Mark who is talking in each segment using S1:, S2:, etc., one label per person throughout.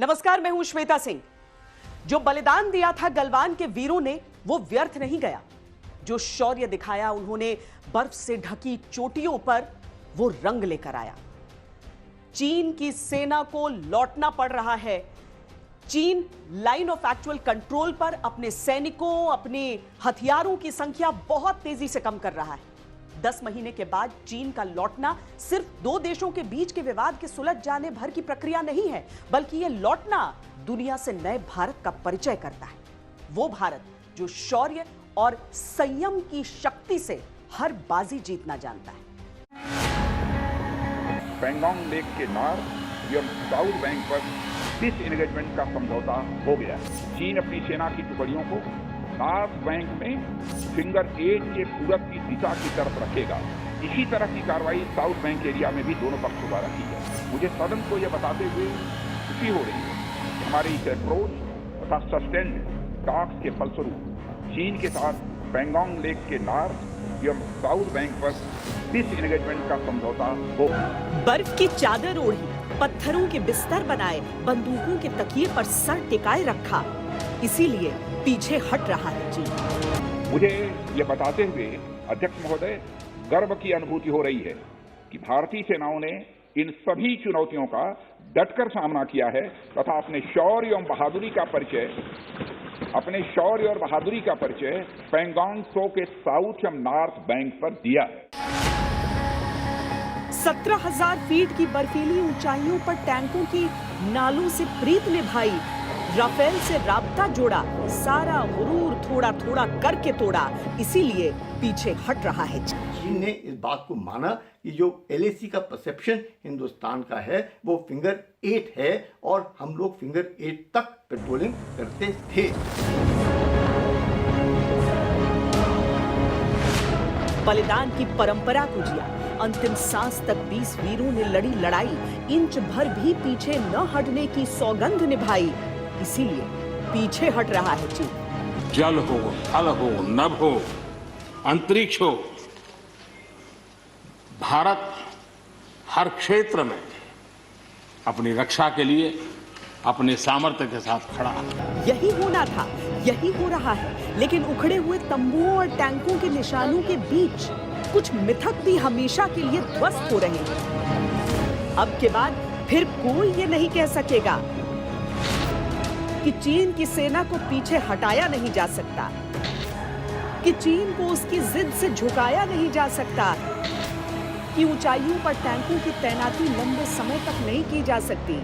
S1: नमस्कार, मैं हूं श्वेता सिंह। जो बलिदान दिया था गलवान के वीरों ने, वो व्यर्थ नहीं गया। जो शौर्य दिखाया उन्होंने बर्फ से ढकी चोटियों पर, वो रंग लेकर आया। चीन की सेना को लौटना पड़ रहा है। चीन लाइन ऑफ एक्चुअल कंट्रोल पर अपने सैनिकों, अपने हथियारों की संख्या बहुत तेजी से कम कर रहा है। 10 महीने के बाद चीन का लौटना सिर्फ दो देशों के बीच के विवाद के सुलझ जाने भर की प्रक्रिया नहीं है, बल्कि यह लौटना दुनिया से नए भारत का परिचय करता है। वो भारत जो शौर्य और संयम की शक्ति से हर बाजी जीतना जानता है।
S2: पैंगोंग लेक के नॉर्थ एवं साउथ बैंक पर डिसएंगेजमेंट का समझौता हो गया। चीन अपनी सेना की टुकड़ियों को नॉर्थ बैंक में फिंगर 8 के पूरब की दिशा की तरफ रखेगा। इसी तरह की कार्रवाई साउथ बैंक एरिया में भी दोनों पक्षों द्वारा की है। मुझे सदन को यह बताते हुए खुशी हो रही है कि हमारे इस अप्रोच तथा सस्टेन्ड टॉक्स के फलस्वरूप चीन के साथ पैंगोंग लेक के नॉर्थ एवं साउथ बैंक पर डिसएंगेजमेंट का समझौता हो।
S1: बर्फ की चादर ओढ़ी, पत्थरों के बिस्तर बनाए, बंदूकों के तकिए पर सर टिकाए रखा, इसीलिए पीछे हट रहा है चीन।
S2: मुझे ये बताते हुए अध्यक्ष महोदय गर्व की अनुभूति हो रही है कि भारतीय सेनाओं ने इन सभी चुनौतियों का डटकर सामना किया है तथा अपने शौर्य और बहादुरी का परिचय पैंगोंग त्सो के साउथ एवं नॉर्थ बैंक पर दिया है।
S1: 17,000 फीट की बर्फीली ऊंचाइयों पर टैंकों की नालों से प्रीत निभाई, राफेल से राब्ता जोड़ा, सारा गुरूर थोड़ा थोड़ा करके तोड़ा, इसीलिए पीछे हट रहा है।
S3: चीन ने इस बात को माना कि जो LAC का परसेप्शन हिंदुस्तान का है वो फिंगर 8 है और हम लोग फिंगर 8 तक पेट्रोलिंग करते थे।
S1: बलिदान की परंपरा को जिया, अंतिम सांस तक 20 वीरों ने लड़ी लड़ाई, इंच भर भी पीछे न हटने की सौगंध निभाई, इसीलिए पीछे हट रहा है चीन।
S4: जल हो, थल हो, नभ हो, अंतरिक्ष हो, भारत हर क्षेत्र में अपनी रक्षा के लिए अपने सामर्थ्य के साथ खड़ा है।
S1: यही होना था, यही हो रहा है, लेकिन उखड़े हुए तंबुओं और टैंकों के निशानों के बीच कुछ मिथक भी हमेशा के लिए ध्वस्त हो रहे हैं। अब के बाद फिर कोई ये नहीं कह सकेगा कि चीन की सेना को पीछे हटाया नहीं जा सकता, कि चीन को उसकी जिद से झुकाया नहीं जा सकता, कि ऊंचाइयों पर टैंकों की तैनाती लंबे समय तक नहीं की जा सकती।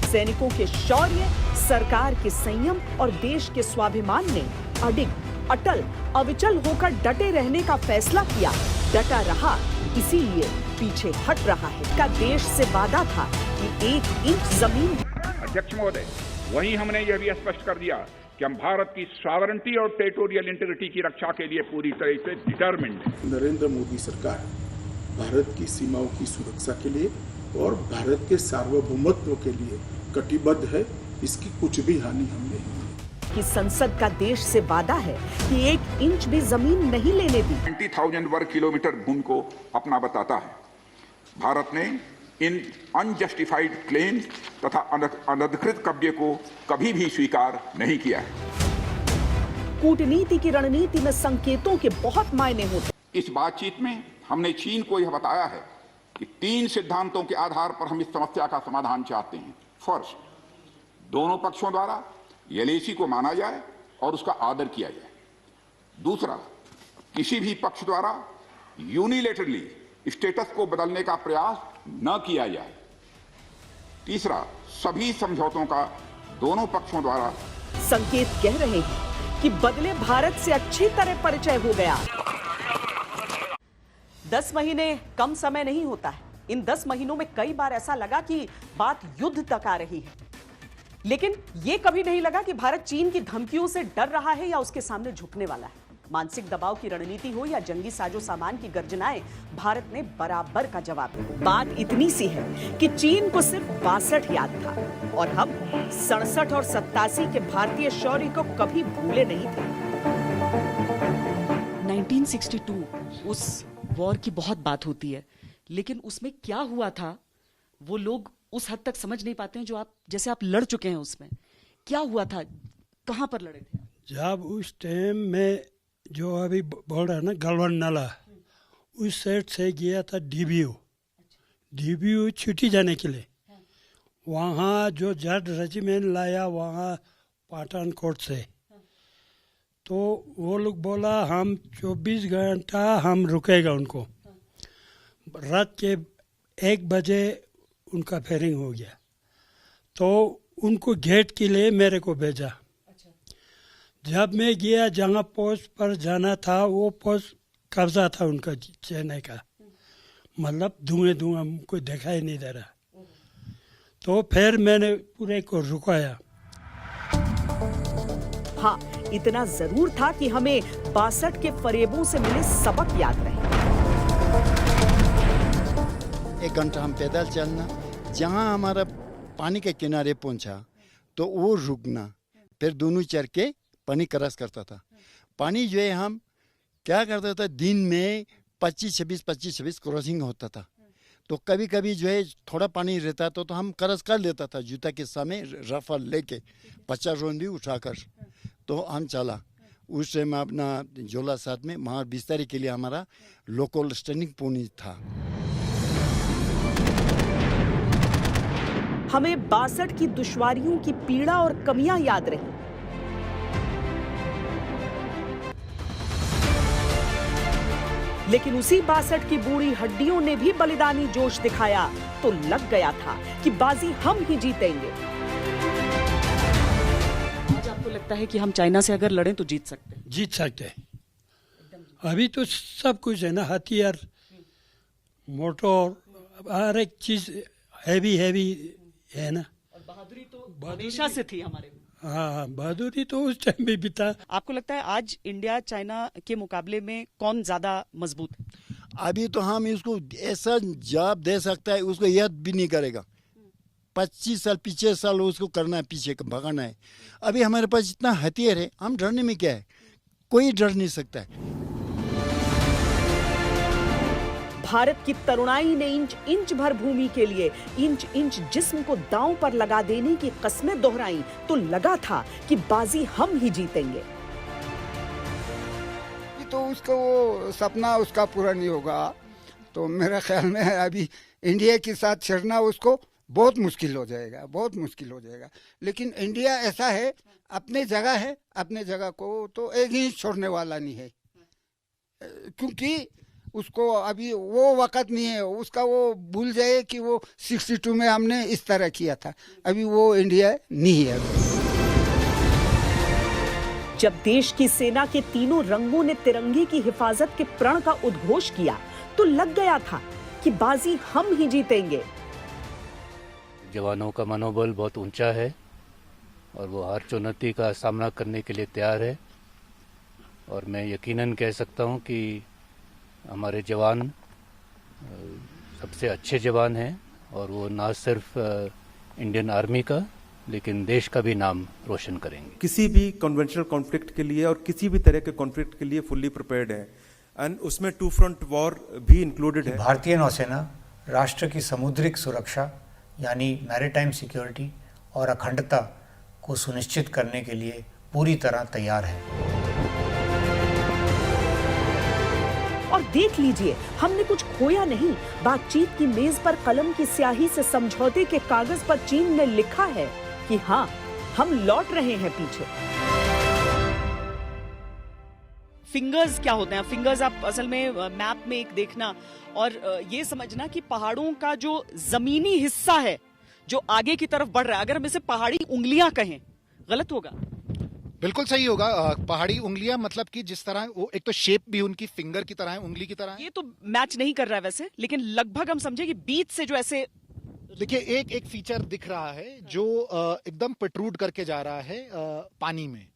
S1: सैनिकों के शौर्य, सरकार के संयम और देश के स्वाभिमान ने अडिग, अटल, अविचल होकर डटे रहने का फैसला किया। डटा रहा, इसीलिए पीछे हट रहा है। का देश से वादा था कि 1 इंच जमीन।
S2: अध्यक्ष महोदय, वहीं हमने यह भी स्पष्ट कर दिया कि हम भारत की सॉवरेंटी और टेरिटोरियल इंटीग्रिटी की रक्षा के लिए पूरी तरह से डिटरमिन्ड हैं।
S5: नरेंद्र मोदी सरकार भारत की सीमाओं की सुरक्षा के लिए और भारत के सार्वभौमत्व के लिए कटिबद्ध है। इसकी कुछ भी हानि हम नहीं होगी।
S1: कि संसद का देश से वादा है कि 1 इंच भी जमीन नहीं लेने दी।
S2: 20,000 वर्ग किलोमीटर भूमि को अपना बताता है। भारत ने इन अनजस्टिफाइड क्लेम तथा अनधिकृत कब्जे को कभी भी स्वीकार नहीं किया है।
S1: कूटनीति की रणनीति में संकेतों के बहुत मायने होते।
S2: इस बातचीत में हमने चीन को यह बताया है कि 3 सिद्धांतों के आधार पर हम इस समस्या का समाधान चाहते हैं। फर्स्ट, दोनों पक्षों द्वारा LAC को माना जाए और उसका आदर किया जाए। दूसरा, किसी भी पक्ष द्वारा यूनिलेटरली स्टेटस को बदलने का प्रयास न किया जाए। तीसरा, सभी समझौतों का दोनों पक्षों द्वारा।
S1: संकेत कह रहे हैं कि बदले भारत से अच्छी तरह परिचय हो गया। 10 महीने कम समय नहीं होता है। इन 10 महीनों में कई बार ऐसा लगा कि बात युद्ध तक आ रही है, लेकिन यह कभी नहीं लगा कि भारत चीन की धमकियों से डर रहा है या उसके सामने झुकने वाला है। मानसिक दबाव की रणनीति हो या जंगी साजो सामान की गर्जनाएं, भारत ने बराबर का जवाब दिया। बात इतनी सी है कि चीन को सिर्फ 62 याद था और हम 67 और 87 के भारतीय शौर्य को कभी भूले नहीं थे। 1962 उस वॉर की बहुत बात होती है, लेकिन उसमें क्या हुआ था वो लोग उस हद तक समझ नहीं पाते हैं जो आप, जैसे आप लड़ चुके हैं उसमें। क्या हुआ था, कहाँ पर लड़े थे?
S6: जब उस टाइम में जो अभी बोल रहा है ना गलवान नाला, उस साइड से गया था डीबीयू छुट्टी जाने के लिए। वहाँ जो जट रेजिमेंट लाया वहाँ पठानकोट से, तो वो लोग बोला हम 24 घंटा हम रुकेगा उनको। रात के 1 बजे उनका फेयरिंग हो गया, तो उनको गेट के लिए मेरे को भेजा। जब मैं गया जहाँ पोस्ट पर जाना था, वो पोस्ट कब्जा था उनका चेन्नई का, मतलब धुआं हमको दिखाई नहीं दे रहा। तो फिर मैंने पूरे को रुकाया।
S1: हाँ, इतना जरूर था कि हमें 62 के फरेबों से मिले सबक याद रहे।
S7: 1 घंटा हम पैदल चलना, जहाँ हमारा पानी के किनारे पहुंचा तो वो रुकना, फिर दोनों चढ़ के पानी क्रॉस करता था। पानी जो है हम क्या करता था, दिन में 25-26 क्रॉसिंग होता था। तो कभी कभी जो है थोड़ा पानी रहता तो हम क्रॉस कर लेता था, जूता के सामने रफल लेके 50 रोंदी उठाकर, तो हम चला। उस टाइम अपना झोला साथ में, वहाँ बिस्तर के लिए हमारा लोकल स्टैंडिंग पोनी था।
S1: हमें 62 की दुश्वारियों की पीड़ा और कमियां याद रही। लेकिन उसी 62 की बूढ़ी हड्डियों ने भी बलिदानी जोश दिखाया तो लग गया था कि बाजी हम ही जीतेंगे। आज आपको लगता है कि हम चाइना से अगर लड़ें तो जीत सकते हैं?
S6: अभी तो सब कुछ है ना, हथियार, मोटर, हर एक चीज हैवी है ना।
S1: और बहादुरी तो हमेशा से थी हमारे में।
S6: हाँ, बहादुरी तो उस टाइम भी था।
S1: आपको लगता है आज इंडिया चाइना के मुकाबले में कौन ज्यादा मजबूत है?
S7: अभी तो हम इसको ऐसा जवाब दे सकता है, उसको याद भी नहीं करेगा। 25 साल पीछे साल उसको करना है, पीछे भगाना है। अभी हमारे पास इतना हथियार है, हम डरने में क्या है, कोई डर नहीं सकता है।
S1: भारत की तरुणाई ने इंच भर भूमि के लिए इंच जिस्म को दांव पर लगा देने की कस्में दोहराई तो लगा था कि बाजी हम ही जीतेंगे।
S8: तो उसका वो सपना उसका पूरा नहीं होगा, तो मेरा ख्याल में अभी इंडिया के साथ छिड़ना उसको बहुत मुश्किल हो जाएगा। लेकिन इंडिया ऐसा है, अपने जगह है, अपने जगह को तो एक ही छोड़ने वाला नहीं है, क्योंकि उसको अभी वो वक्त नहीं है उसका, वो भूल जाए कि वो 62 में हमने इस तरह किया था। अभी वो इंडिया नहीं है।
S1: जब देश की सेना के तीनों रंगों ने तिरंगे की हिफाजत के प्रण का उद्घोष किया तो लग गया था कि बाजी हम ही जीतेंगे।
S9: जवानों का मनोबल बहुत ऊंचा है और वो हर चुनौती का सामना करने के लिए तैयार है। और मैं यकीनन कह सकता हूं कि हमारे जवान सबसे अच्छे जवान हैं और वो ना सिर्फ इंडियन आर्मी का लेकिन देश का भी नाम रोशन करेंगे।
S10: किसी भी कन्वेंशनल कॉन्फ्लिक्ट के लिए और किसी भी तरह के कॉन्फ्लिक्ट के लिए फुल्ली प्रिपेयर्ड है, एंड उसमें 2 फ्रंट वॉर भी इंक्लूडेड है।
S11: भारतीय नौसेना राष्ट्र की समुद्रिक सुरक्षा यानी मैरीटाइम सिक्योरिटी और अखंडता को सुनिश्चित करने के लिए पूरी तरह तैयार है।
S1: और देख लीजिए, हमने कुछ खोया नहीं। बातचीत की मेज पर कलम की स्याही से समझौते के कागज पर चीन ने लिखा है कि हाँ, हम लौट रहे हैं पीछे। फिंगर्स क्या होते हैं? फिंगर्स आप असल में मैप में एक देखना और ये समझना कि पहाड़ों का जो जमीनी हिस्सा है जो आगे की तरफ बढ़ रहा है, अगर हम इसे पहाड़ी उंगलियां कहें, गलत होगा?
S12: बिल्कुल सही होगा। पहाड़ी उंगलियां मतलब कि जिस तरह वो, एक तो शेप भी उनकी फिंगर की तरह है, उंगली की तरह है।
S1: ये तो मैच नहीं कर रहा है वैसे, लेकिन लगभग हम समझे कि बीच से जो ऐसे,
S12: देखिए एक फीचर दिख रहा है जो एकदम प्रोट्रूड करके जा रहा है पानी में।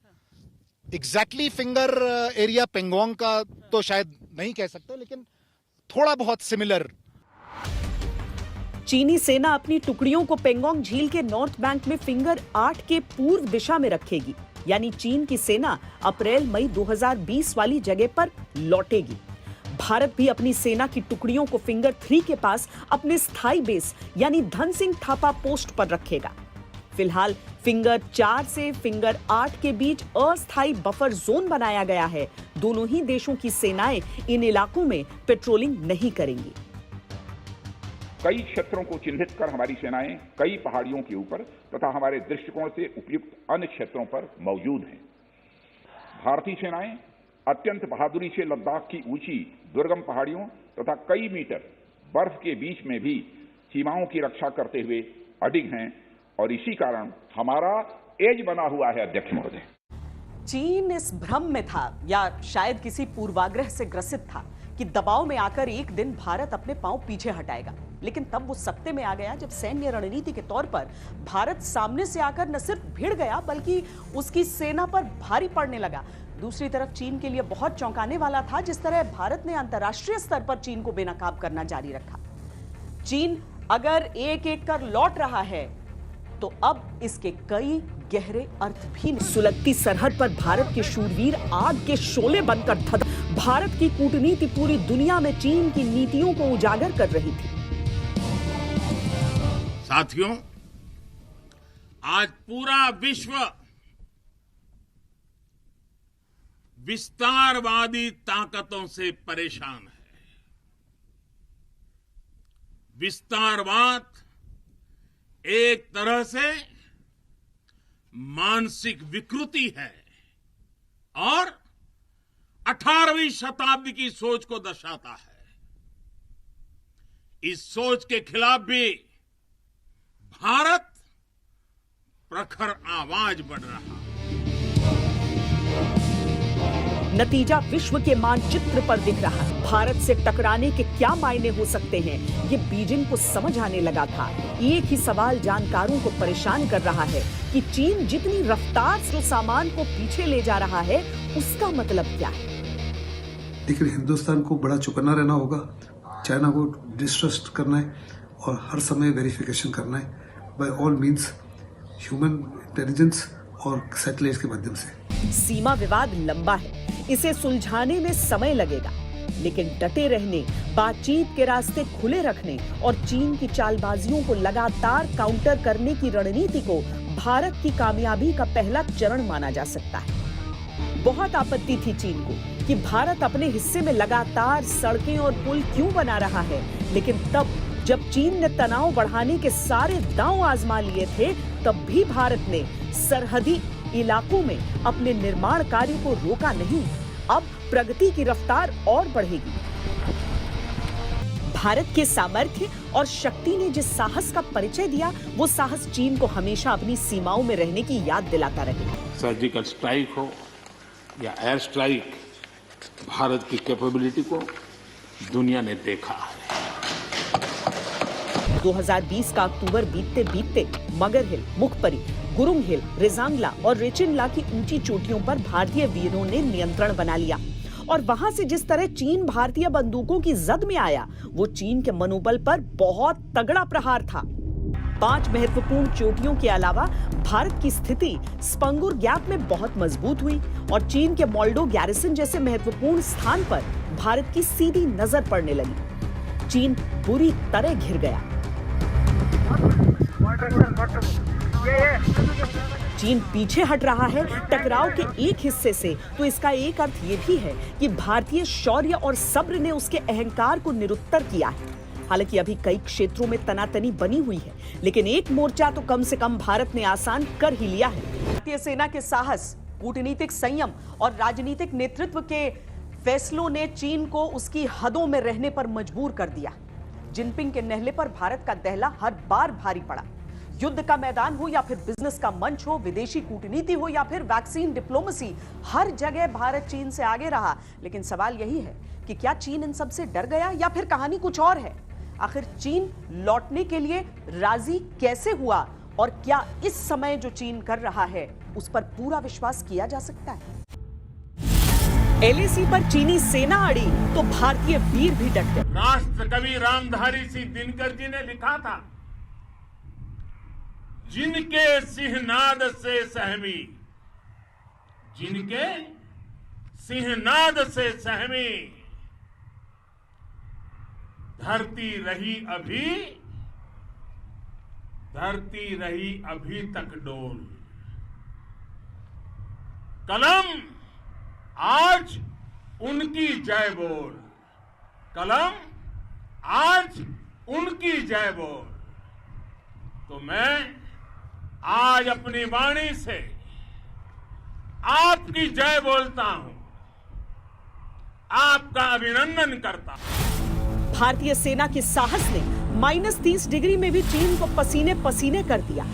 S12: एग्जैक्टली फिंगर एरिया पेंगोंग का तो शायद नहीं कह सकते, लेकिन थोड़ा बहुत सिमिलर।
S1: चीनी सेना अपनी टुकड़ियों को पेंगोंग झील के नॉर्थ बैंक में फिंगर 8 के पूर्व दिशा में रखेगी, यानी चीन की सेना अप्रैल मई 2020 वाली जगह पर लौटेगी। भारत भी अपनी सेना की टुकड़ियों को फिंगर 3 के पास अपने स्थायी बेस यानी धन सिंह थापा पोस्ट पर रखेगा। फिलहाल फिंगर 4 से फिंगर 8 के बीच अस्थायी बफर जोन बनाया गया है। दोनों ही देशों की सेनाएं इन इलाकों में पेट्रोलिंग नहीं करेंगी।
S2: कई क्षेत्रों को चिन्हित कर हमारी सेनाएं कई पहाड़ियों के ऊपर तथा हमारे दृष्टिकोण से उपयुक्त अन्य क्षेत्रों पर मौजूद हैं। भारतीय सेनाएं अत्यंत बहादुरी से लद्दाख की ऊंची दुर्गम पहाड़ियों तथा कई मीटर बर्फ के बीच में भी सीमाओं की रक्षा करते हुए अडिग हैं और इसी कारण हमारा एज बना हुआ है। अध्यक्ष महोदय,
S1: चीन इस भ्रम में था या शायद किसी पूर्वाग्रह से ग्रसित था कि दबाव में आकर एक दिन भारत अपने पांव पीछे हटाएगा, लेकिन तब वो सत्ते में आ गया जब सैन्य रणनीति के तौर पर भारत सामने से आकर न सिर्फ भिड़ गया बल्कि उसकी सेना पर भारी पड़ने लगा। दूसरी तरफ चीन के लिए बहुत चौंकाने वाला था जिस तरह भारत ने अंतर्राष्ट्रीय स्तर पर चीन को बेनकाब करना जारी रखा। चीन अगर एक एक कर लौट रहा है तो अब इसके कई गहरे अर्थ भी नहीं। सुलगती सरहद पर भारत के शूरवीर आग के शोले बनकर धध। भारत की कूटनीति पूरी दुनिया में चीन की नीतियों को उजागर कर रही थी।
S4: साथियों, आज पूरा विश्व विस्तारवादी ताकतों से परेशान है। विस्तारवाद एक तरह से मानसिक विकृति है और 18वीं शताब्दी की सोच को दर्शाता है। इस सोच के खिलाफ भी भारत प्रखर आवाज बढ़ रहा है।
S1: नतीजा विश्व के मानचित्र पर दिख रहा है। भारत से टकराने के क्या मायने हो सकते हैं, ये बीजिंग को समझ आने लगा था। एक ही सवाल जानकारों को परेशान कर रहा है कि चीन जितनी रफ्तार से सामान को पीछे ले जा रहा है उसका मतलब क्या है।
S13: लेकिन हिंदुस्तान को बड़ा चौकन्ना रहना होगा, चाइना को डिस्ट्रस्ट करना है और हर समय वेरिफिकेशन करना है by all means, human intelligence और सैटेलाइट के माध्यम से।
S1: सीमा विवाद लंबा है, इसे सुलझाने में समय लगेगा, लेकिन डटे रहने, बातचीत के रास्ते खुले रखने और चीन की चालबाजियों को लगातार काउंटर करने की रणनीति को भारत की कामयाबी का पहला चरण माना जा सकता है। बहुत आपत्ति थी चीन को कि भारत अपने हिस्से में लगातार सड़कें और पुल क्यों बना रहा है, लेकिन तब जब चीन ने तनाव बढ़ाने के सारे दांव आजमा लिए थे, तब भी भारत ने सरहदी इलाकों में अपने निर्माण कार्य को रोका नहीं। अब प्रगति की रफ्तार और बढ़ेगी। भारत के सामर्थ्य और शक्ति ने जिस साहस का परिचय दिया, वो साहस चीन को हमेशा अपनी सीमाओं में रहने की याद दिलाता रहेगा।
S4: सर्जिकल स्ट्राइक हो या एयर स्ट्राइक, भारत की कैपेबिलिटी को दुनिया ने देखा है।
S1: 2020 का अक्टूबर बीतते बीतते मगर हिल, मुखपरी, गुरुंग हिल, रेजांगला और रेचिनला की ऊंची चोटियों पर भारतीय वीरों ने नियंत्रण बना लिया और वहां से जिस तरह चीन भारतीय बंदूकों की जद में आया, वो चीन के मनोबल पर बहुत तगड़ा प्रहार था। 5 महत्वपूर्ण चोटियों के अलावा भारत की स्थिति स्पंगुर गैप में बहुत मजबूत हुई और चीन के मोल्डो गैरिसन जैसे महत्वपूर्ण स्थान पर भारत की सीधी नजर पड़ने लगी। चीन बुरी तरह घिर गया। चीन पीछे हट रहा है टकराव के एक हिस्से से, तो इसका एक अर्थ ये भी है कि भारतीय शौर्य और सब्र ने उसके अहंकार को निरुत्तर किया है। हालांकि अभी कई क्षेत्रों में तनातनी बनी हुई है, लेकिन एक मोर्चा तो कम से कम भारत ने आसान कर ही लिया है। भारतीय सेना के साहस, कूटनीतिक संयम और राजनीतिक नेतृत्व के फैसलों ने चीन को उसकी हदों में रहने पर मजबूर कर दिया। जिनपिंग के नेहले पर भारत का दहला हर बार भारी पड़ा। युद्ध का मैदान हो या फिर बिजनेस का मंच हो, विदेशी कूटनीति हो या फिर वैक्सीन डिप्लोमेसी, हर जगह भारत चीन से आगे रहा। लेकिन सवाल यही है कि क्या चीन इन सब से डर गया या फिर कहानी कुछ और है? आखिर चीन लौटने के लिए राजी कैसे हुआ और क्या इस समय जो चीन कर रहा है उस पर पूरा विश्वास किया जा सकता है? एलएसी पर चीनी सेना अड़ी तो भारतीय वीर भी डट गए।
S4: राष्ट्र कवि रामधारी सिंह दिनकर जी ने लिखा था, जिनके सिंहनाद से सहमी, जिनके सिंहनाद से सहमी, धरती रही अभी तक डोल। कलम आज उनकी जय बोल, कलम आज उनकी जय बोल। तो मैं आज अपनी वाणी से आपकी जय बोलता हूं, आपका अभिनंदन करता हूं।
S1: भारतीय सेना के साहस ने -30 डिग्री में भी चीन को पसीने पसीने कर दिया।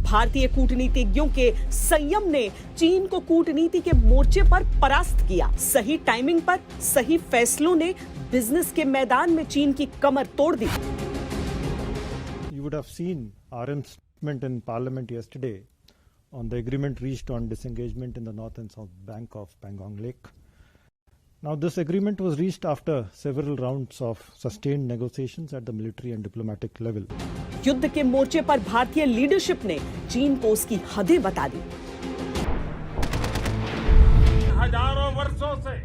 S1: भारतीय कूटनीतिज्ञों के संयम ने चीन को कूटनीति के मोर्चे पर परास्त किया। सही टाइमिंग पर सही फैसलों ने बिजनेस के मैदान में चीन की कमर तोड़ दी।
S14: You would have seen RM's statement in Parliament yesterday on the agreement reached on disengagement in the north and south bank of Pangong Lake. Now, this agreement was reached after several rounds of sustained negotiations at the military and diplomatic level.
S1: युद्ध के मोर्चे पर भारतीय leadership ने चीन को उसकी हदें बता दी।
S4: हजारों वर्षों से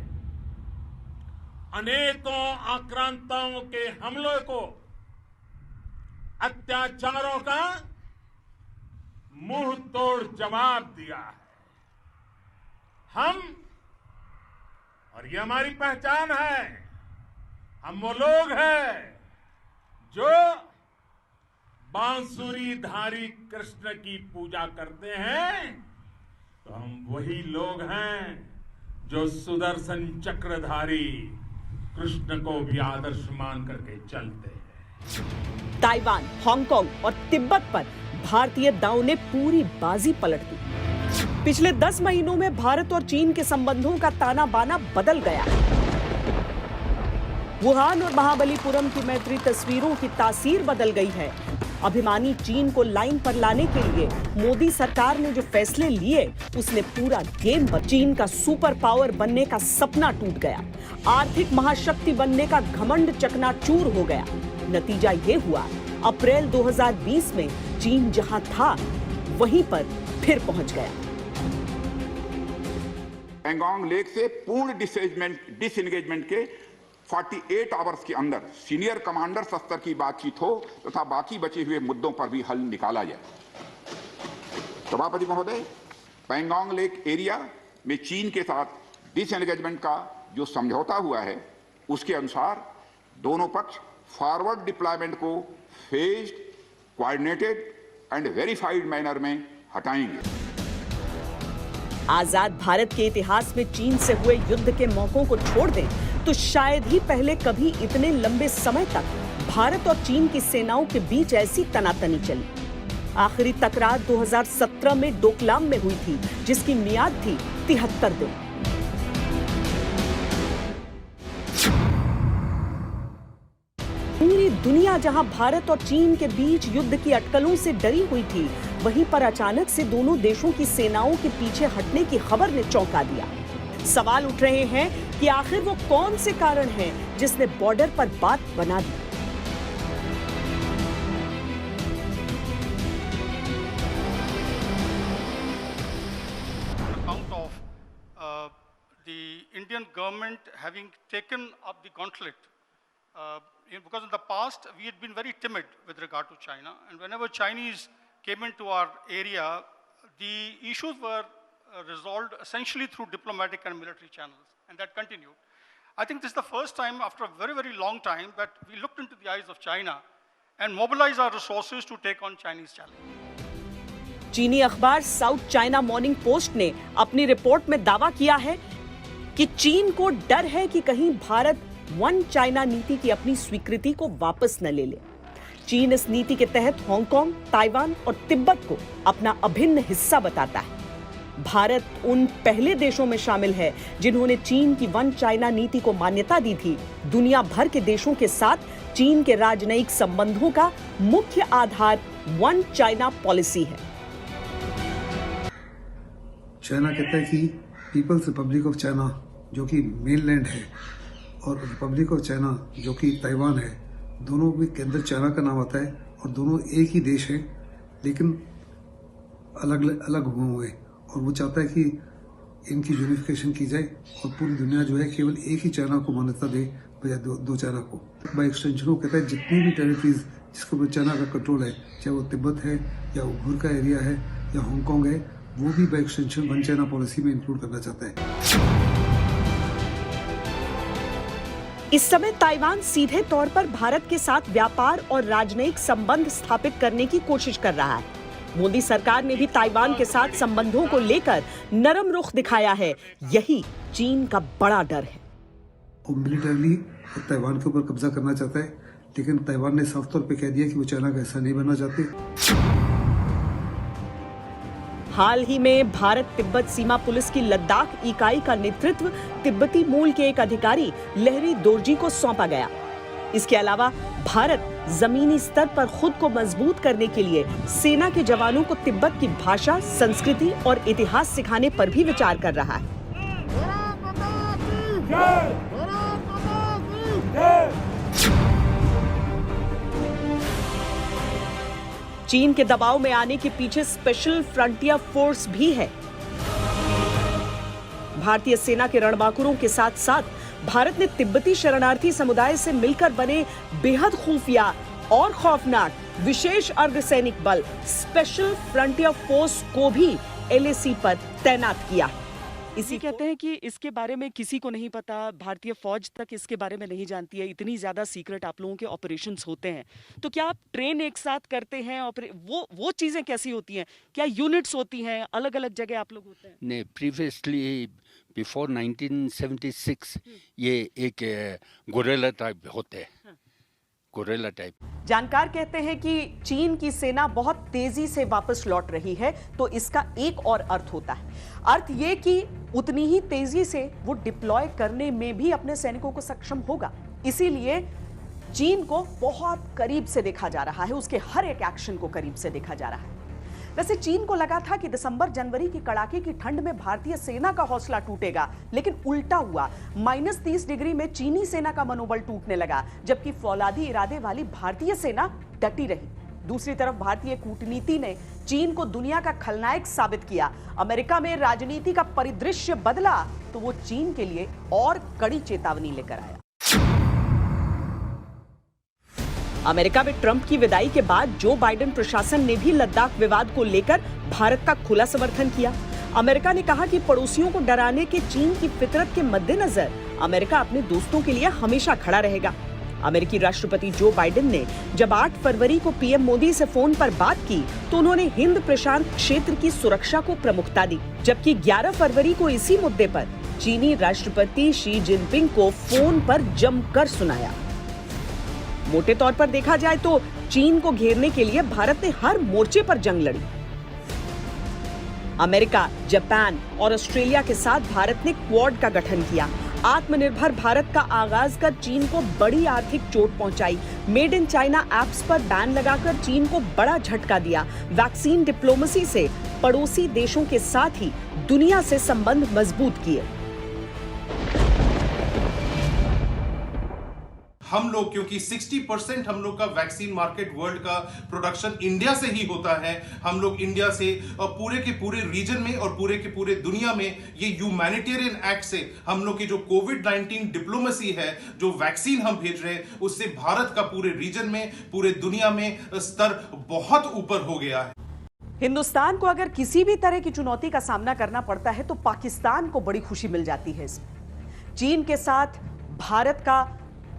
S4: अनेकों आक्रांताओं के हमलों को, अत्याचारों का मुंह तोड़ जवाब दिया है। हम, और ये हमारी पहचान है, हम वो लोग हैं जो बांसुरी धारी कृष्ण की पूजा करते हैं, तो हम वही लोग हैं जो सुदर्शन चक्रधारी कृष्ण को भी आदर्श मान करके चलते हैं।
S1: ताइवान, हांगकांग और तिब्बत पर भारतीय दांव ने पूरी बाजी पलट दी। पिछले 10 महीनों में भारत और चीन के संबंधों का ताना बाना बदल गया। वुहान और महाबलीपुरम की मैत्री तस्वीरों की तासीर बदल गई है। अभिमानी चीन को लाइन पर लाने के लिए मोदी सरकार ने जो फैसले लिए, उसने पूरा गेम बदल। चीन का सुपर पावर बनने का सपना टूट गया। आर्थिक महाशक्ति बनने का घमंड चकनाचूर हो गया। नतीजा ये हुआ, अप्रैल 2020 में चीन जहां था वहीं पर फिर पहुंच गया।
S2: पैंगोंग लेक से पूर्ण डिसएंगेजमेंट के 48 आवर्स के अंदर सीनियर कमांडर स्तर की बातचीत हो तथा बाकी बचे हुए मुद्दों पर भी हल निकाला जाए। सभापति महोदय, पैंगोंग लेक एरिया में चीन के साथ डिसएंगेजमेंट का जो समझौता हुआ है, उसके अनुसार दोनों पक्ष फॉरवर्ड डिप्लॉयमेंट को phased, coordinated and verified manner में हटाएंगे।
S1: आजाद भारत के इतिहास में चीन से हुए युद्ध के मौकों को छोड़ दें तो शायद ही पहले कभी इतने लंबे समय तक भारत और चीन की सेनाओं के बीच ऐसी तनातनी चली। आखिरी तकरार 2017 में डोकलाम में हुई थी, जिसकी मियाद थी 73 दिन। पूरी दुनिया जहां भारत और चीन के बीच युद्ध की अटकलों से डरी हुई थी, वहीं पर अचानक से दोनों देशों की सेनाओं के पीछे हटने की खबर ने चौंका दिया। सवाल उठ रहे हैं कि आखिर वो कौन से कारण हैं जिसने बॉर्डर पर बात बना दी।
S15: Account of the Indian government having taken up the conflict, because in the past we had been very timid with regard to China, and whenever Chinese came into our area, the issues were resolved essentially through diplomatic and military channels, and that continued. I think this is the first time after a very, very long time that we looked into the eyes of China and mobilized our resources to take on Chinese challenge.
S1: चीनी अखबार south China morning post ने अपनी report में दावा किया है कि चीन को डर है कि कहीं भारत वन चाइना नीति की अपनी स्वीकृति को वापस न ले ले। चीन इस नीति के तहत हांगकांग, ताइवान और तिब्बत को अपना अभिन्न हिस्सा बताता है। भारत उन पहले देशों में शामिल है जिन्होंने चीन की वन चाइना नीति को मान्यता दी थी। दुनिया भर के देशों के साथ चीन के राजनयिक संबंधों का मुख्य आधार वन चाइना पॉलिसी है।
S13: चाइना कहता है कि पीपल्स रिपब्लिक ऑफ चाइना जो कि मेनलैंड है और रिपब्लिक ऑफ चाइना जो कि ताइवान है, दोनों में के अंदर चाइना का नाम आता है और दोनों एक ही देश है, लेकिन अलग अलग हुए हैं। और वो चाहता है कि इनकी यूनिफिकेशन की जाए और पूरी दुनिया जो है केवल एक ही चाइना को मान्यता दे, बजाय दो चाइना को। बाई एक्सटेंशन वो कहता है जितनी भी टेरिटरीज जिसके ऊपर चाइना का कंट्रोल है, चाहे वो तिब्बत है या उइघुर का एरिया है या हांगकांग है, वो भी by extension one China policy में इंक्लूड करना चाहता है।
S1: इस समय ताइवान सीधे तौर पर भारत के साथ व्यापार और राजनयिक संबंध स्थापित करने की कोशिश कर रहा है। मोदी सरकार ने भी ताइवान के साथ संबंधों को लेकर नरम रुख दिखाया है। यही चीन का बड़ा डर है।
S13: वो मिलिटरली ताइवान के ऊपर कब्जा करना चाहता है, लेकिन ताइवान ने साफ तौर पे कह दिया कि वो चाइना का हिस्सा नहीं बनना चाहते।
S1: हाल ही में भारत तिब्बत सीमा पुलिस की लद्दाख इकाई का नेतृत्व तिब्बती मूल के एक अधिकारी लहरी दोरजी को सौंपा गया। इसके अलावा भारत जमीनी स्तर पर खुद को मजबूत करने के लिए सेना के जवानों को तिब्बत की भाषा, संस्कृति और इतिहास सिखाने पर भी विचार कर रहा है। चीन के दबाव में आने के पीछे स्पेशल फ्रंटियर फोर्स भी है। भारतीय सेना के रणबांकुरों के साथ साथ भारत ने तिब्बती शरणार्थी समुदाय से मिलकर बने बेहद खुफिया और खौफनाक विशेष अर्धसैनिक बल स्पेशल फ्रंटियर फोर्स को भी LAC पर तैनात किया।
S16: इसी कहते हैं कि इसके बारे में किसी को नहीं पता, भारतीय फौज तक इसके बारे में नहीं जानती है। इतनी ज्यादा सीक्रेट आप लोगों के ऑपरेशंस होते हैं, तो क्या आप ट्रेन एक साथ करते हैं? वो चीजें कैसी होती हैं? क्या यूनिट्स होती हैं? अलग अलग जगह आप लोग होते हैं?
S17: नहीं, प्रीवियसली बिफोर 1976 ये एक गोरेला टाइप होते हैं, गोरेला टाइप।
S1: जानकार कहते हैं कि चीन की सेना बहुत तेजी से वापस लौट रही है, तो इसका एक और अर्थ होता है। अर्थ ये कि उतनी ही तेजी से वो डिप्लॉय करने में भी अपने सैनिकों को सक्षम होगा। इसीलिए चीन को बहुत करीब से देखा जा रहा है, उसके हर एक एक्शन को करीब से देखा जा रहा है। वैसे चीन को लगा था कि दिसंबर जनवरी की कड़ाके की ठंड में भारतीय सेना का हौसला टूटेगा, लेकिन उल्टा हुआ। -30 डिग्री में चीनी सेना का मनोबल टूटने लगा, जबकि फौलादी इरादे वाली भारतीय सेना डटी रही। दूसरी तरफ भारतीय कूटनीति ने चीन को दुनिया का खलनायक साबित किया। अमेरिका में राजनीति का परिदृश्य बदला तो वो चीन के लिए और कड़ी चेतावनी लेकर आया। अमेरिका में ट्रंप की विदाई के बाद जो बाइडेन प्रशासन ने भी लद्दाख विवाद को लेकर भारत का खुला समर्थन किया। अमेरिका ने कहा कि पड़ोसियों को डराने के चीन की फितरत के मद्देनजर अमेरिका अपने दोस्तों के लिए हमेशा खड़ा रहेगा। अमेरिकी राष्ट्रपति जो बाइडेन ने जब 8 फरवरी को पीएम मोदी से फोन पर बात की तो उन्होंने हिंद प्रशांत क्षेत्र की सुरक्षा को प्रमुखता दी, जबकि 11 फरवरी को इसी मुद्दे पर चीनी राष्ट्रपति शी जिनपिंग को फोन पर जमकर सुनाया। मोटे तौर पर देखा जाए तो चीन को घेरने के लिए भारत ने हर मोर्चे पर जंग लड़ी। अमेरिका, जापान और ऑस्ट्रेलिया के साथ भारत ने क्वाड का गठन किया। आत्मनिर्भर भारत का आगाज कर चीन को बड़ी आर्थिक चोट पहुंचाई। मेड इन चाइना ऐप्स पर बैन लगाकर चीन को बड़ा झटका दिया। वैक्सीन डिप्लोमेसी से पड़ोसी देशों के साथ ही दुनिया से संबंध मजबूत किए।
S18: हम लोग, क्योंकि 60% हम लोग का वैक्सीन मार्केट वर्ल्ड का प्रोडक्शन इंडिया से ही होता है, हम लोग इंडिया से पूरे के पूरे रीजन में और पूरे के पूरे दुनिया में ये ह्यूमैनिटेरियन एक्ट से हम लोग की जो कोविड-19 डिप्लोमेसी है, जो वैक्सीन हम भेज रहे हैं, उससे भारत का पूरे रीजन में, पूरे दुनिया में स्तर बहुत ऊपर हो गया है।
S1: हिंदुस्तान को अगर किसी भी तरह की चुनौती का सामना करना पड़ता है तो पाकिस्तान को बड़ी खुशी मिल जाती है इसमें। चीन के साथ भारत का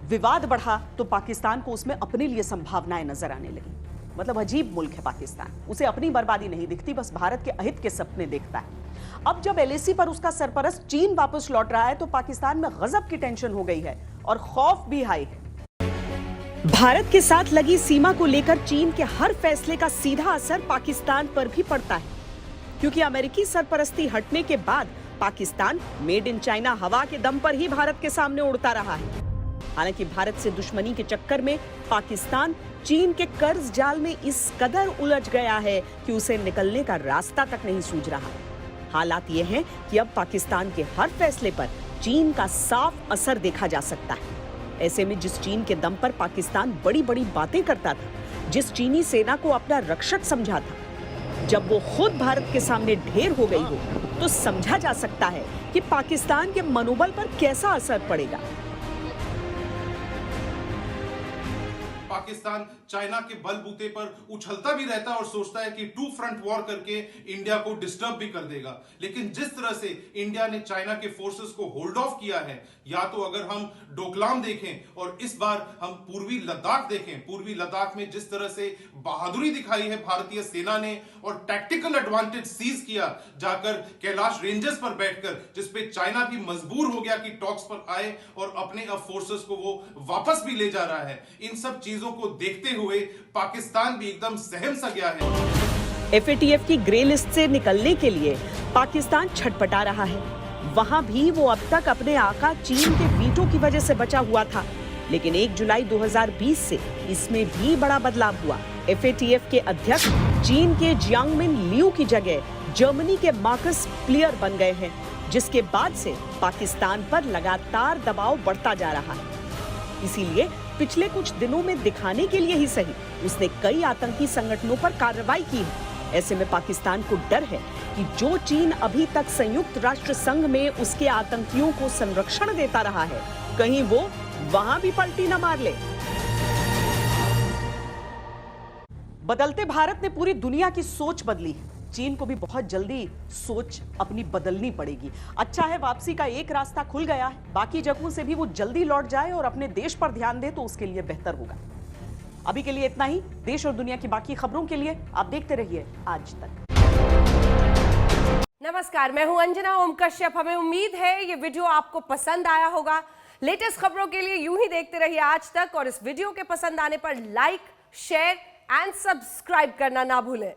S1: विवाद बढ़ा तो पाकिस्तान को उसमें अपने लिए संभावनाएं नजर आने लगी। मतलब अजीब मुल्क है पाकिस्तान, उसे अपनी बर्बादी नहीं दिखती, बस भारत के अहित के सपने देखता है। अब जब LAC पर उसका सरपरस्त चीन वापस लौट रहा है तो पाकिस्तान में गजब की टेंशन हो गई है और खौफ भी हाई है। भारत के साथ लगी सीमा को लेकर चीन के हर फैसले का सीधा असर पाकिस्तान पर भी पड़ता है, क्योंकि अमेरिकी सरपरस्ती हटने के बाद पाकिस्तान मेड इन चाइना हवा के दम पर ही भारत के सामने उड़ता रहा है। हालांकि भारत से दुश्मनी के चक्कर में पाकिस्तान चीन के कर्ज जाल में इस कदर उलझ गया है कि उसे निकलने का रास्ता तक नहीं सूझ रहा। हालात ये हैं कि अब पाकिस्तान के हर फैसले पर चीन का साफ असर देखा जा सकता है। ऐसे में जिस चीन के दम पर पाकिस्तान बड़ी बड़ी बातें करता था, जिस चीनी सेना को अपना रक्षक समझा था, जब वो खुद भारत के सामने ढेर हो गई हो तो समझा जा सकता है कि पाकिस्तान के मनोबल पर कैसा असर पड़ेगा।
S18: पाकिस्तान चाइना के बलबूते पर उछलता भी रहता है और सोचता है कि टू फ्रंट वॉर करके इंडिया को डिस्टर्ब भी कर देगा। लेकिन जिस तरह से इंडिया ने चाइना के फोर्सेस को होल्ड ऑफ किया है, या तो अगर हम डोकलाम देखें और इस बार हम पूर्वी लद्दाख देखें, पूर्वी लद्दाख में जिस तरह से बहादुरी दिखाई है भारतीय सेना ने और टैक्टिकल एडवांटेज सीज किया जाकर कैलाश रेंजेस पर बैठकर, जिसपे चाइना भी मजबूर हो गया कि टॉक्स पर आए और अपने अब फोर्सेस को वो वापस भी ले जा रहा है। इन सब चीजों को देखते हुए पाकिस्तान भी एकदम सहम सा गया है।
S1: FATF की ग्रे लिस्ट से निकलने के लिए पाकिस्तान छटपटा रहा है। वहां भी वो अब तक अपने आका चीन के वीटो की वजह से बचा हुआ था, लेकिन 1 जुलाई 2020 से इसमें भी बड़ा बदलाव हुआ। FATF के अध्यक्ष चीन के जियांगमिन लियू की जगह जर्मनी के मार्कस प्लियर बन गए हैं, जिसके बाद से पाकिस्तान पर लगातार दबाव बढ़ता जा रहा है। इसीलिए पिछले कुछ दिनों में दिखाने के लिए ही सही, उसने कई आतंकी संगठनों पर कार्रवाई की है। ऐसे में पाकिस्तान को डर है कि जो चीन अभी तक संयुक्त राष्ट्र संघ में उसके आतंकियों को संरक्षण देता रहा है, कहीं वो वहां भी पलटी न मार ले। बदलते भारत ने पूरी दुनिया की सोच बदली है। चीन को भी बहुत जल्दी सोच अपनी बदलनी पड़ेगी। अच्छा है वापसी का एक रास्ता खुल गया है, बाकी जगहों से भी वो जल्दी लौट जाए और अपने देश पर ध्यान दे तो उसके लिए बेहतर होगा। अभी के लिए इतना ही। देश और दुनिया की बाकी खबरों के लिए आप देखते रहिए आज तक।
S19: नमस्कार, मैं हूं अंजना ओम कश्यप। हमें उम्मीद है ये वीडियो आपको पसंद आया होगा। लेटेस्ट खबरों के लिए यूं ही देखते रहिए आज तक और इस वीडियो के पसंद आने पर लाइक, शेयर एंड सब्सक्राइब करना ना भूलें।